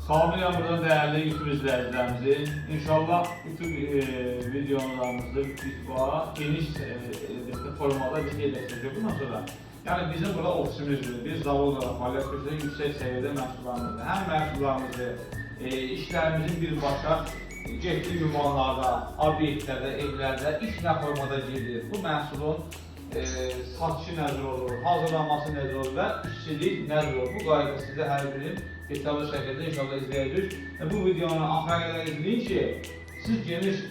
Salamlayıram buradan değerli YouTube izləyicilərimizi. İnşallah YouTube videolarımızı geniş formada biz yerləşdirəcək bundan sonra. Yəni bizim burada ofisimizdir. Biz zavod olaraq fəaliyyət göstərək yüksək səviyyədə məhsullarımızdır. Həm məhsullarımızı, işlərimizin birbaşa getdiyi ünvanlarda, obyektlərdə, evlərdə iş nə formada gedir. Bu məhsulun satışı nəzər olur, hazırlanması nəzər olur və işçilik nəzər olur. Bu qayda sizə hər birim detallı şəkildə inşallah izləyəcək. Bu videonu axıra qədər izləyin ki, siz geniş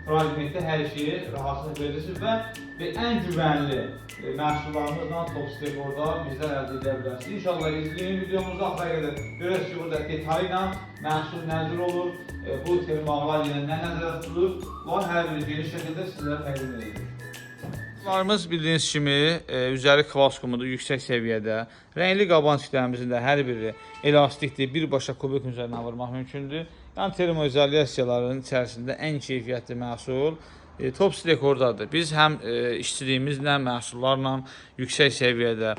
fragmentdə hər şeyi rahatsız verirsiniz və ən güvənli məhsullarımızla Topstep orada bizdən əldə edə bilərsiniz. İnşallah izləyin videomuzu axıra qədər. Görəsiniz ki, burada detayla məhsul nəzər olur, bu termoqlar ilə nə nəzərdə tutulur, bunlar hər biri geniş şəkildə sizlərə təqdim edilir. Məhsullarımız bildiyiniz kimi üzəri kvars kumudur, yüksək səviyyədə. Rəngli qabancıqlarımızın da hər biri elastikdir, birbaşa kubik üzərinə vurmaq mümkündür. Yəni termoizolyasiyaların içərisində ən keyfiyyətli məhsul Topstep oradadır. Biz həm işçiliyimizlə, məhsullarla yüksək səviyyədə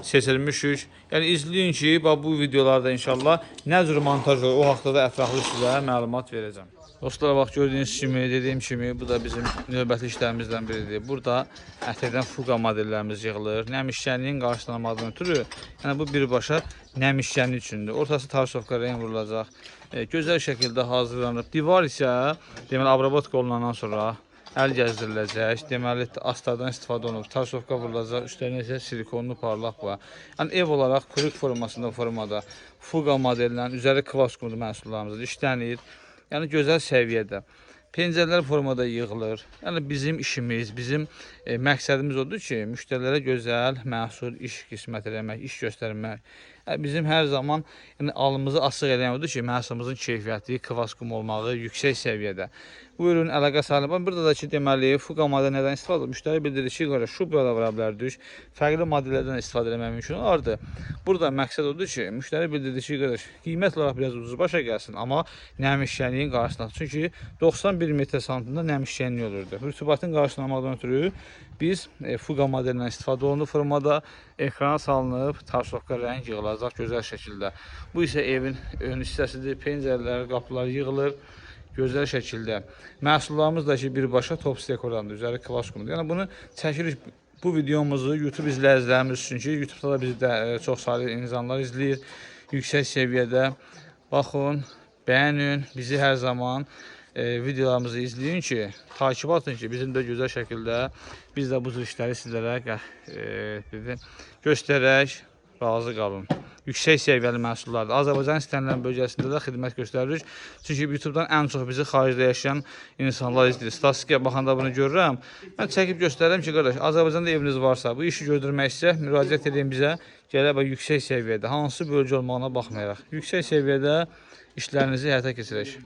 seçilmişik. Yəni izləyin ki, bu videolarda inşallah nə cür montaj olur, o haqda da ətraflı sizə məlumat verəcəm. Dostlar, bax gördüyünüz kimi, dediyim kimi, bu da bizim növbəti işlərimizdən biridir. Burada ətirdən fuqa modellərimiz yığılır. Nəmişkənliyin qarşılanmadığını ötürü, yəni bu birbaşa nəmişkənlik üçündür. Ortası tarsovka rəng vurulacaq. Gözəl şəkildə hazırlanıb. Divar isə, deməli, abrabotka olunandan sonra əl gəzdiriləcək. Deməli, astardan istifadə olunub. Tarsovka vurulacaq. Üstlərinə isə silikonlu parlaq var. Yəni ev olaraq kurik formada fuqa modellərin üzəri kvars kumudu məhsullarımızdır. İşlənir. Yəni gözəl səviyyədə. Pencərlər formada yığılır. Yəni bizim işimiz, bizim məqsədimiz odur ki, müştərilərə gözəl məhsul, iş qismət eləmək, iş göstərmək. Bizim hər zaman alımızı açıq edən odur ki, məhsulumuzun keyfiyyəti, kvars kumu olmağı yüksək səviyyədə. Bu ürün əlaqə sahib. Burada da ki, deməli, fuqa model nədən istifadə edilir? Müştəri bildirir ki, şubra da vura bilərik, fərqli modellərdən istifadə etmək mümkün olardı. Burada məqsəd odur ki, müştəri bildirir ki, qiymət olaraq biraz ucuz başa gəlsin, amma nəmişkənliyin qarşısında. Çünki 91 metr santında nəmişkənlik olurdu. Rütubatın qarşılanmadan ötürü biz fuqa modelindən istifadə olunduğu formada ekrana salınıb, tarsovka rəng yığılacaq gözəl şəkildə. Bu isə evin ön hissəsidir, pencərlər, qapılar yığılır. Gözəl şəkildə. Məhsullarımız da ki, birbaşa Topstep orandır, üzəri kvars kumudur. Yəni bunu çəkirik, bu videomuzu YouTube izləyicilərimiz üçün ki, YouTube'da da bizi də çox saylı insanlar izləyir, yüksək səviyyədə. Baxın, bəyənin, bizi hər zaman videolarımızı izləyin ki, takip atın ki, bizim də gözəl şəkildə biz də bu cür işləri sizlərə göstərək, razı qalın. Yüksək səviyyəli məhsullardır. Azərbaycan istənilən bölgəsində də xidmət göstəririk. Çünki YouTube'dan ən çox bizi xaricdə yaşayan insanlar izləyir. Statistikaya baxanda bunu görürəm. Mən çəkib göstərirəm ki, qardaş, Azərbaycanda eviniz varsa, bu işi gördürmək istəyək, müraciət edin bizə. Gələk yüksək səviyyədə, hansı bölgə olmağına baxmayaraq, yüksək səviyyədə işlərinizi həyata keçirək.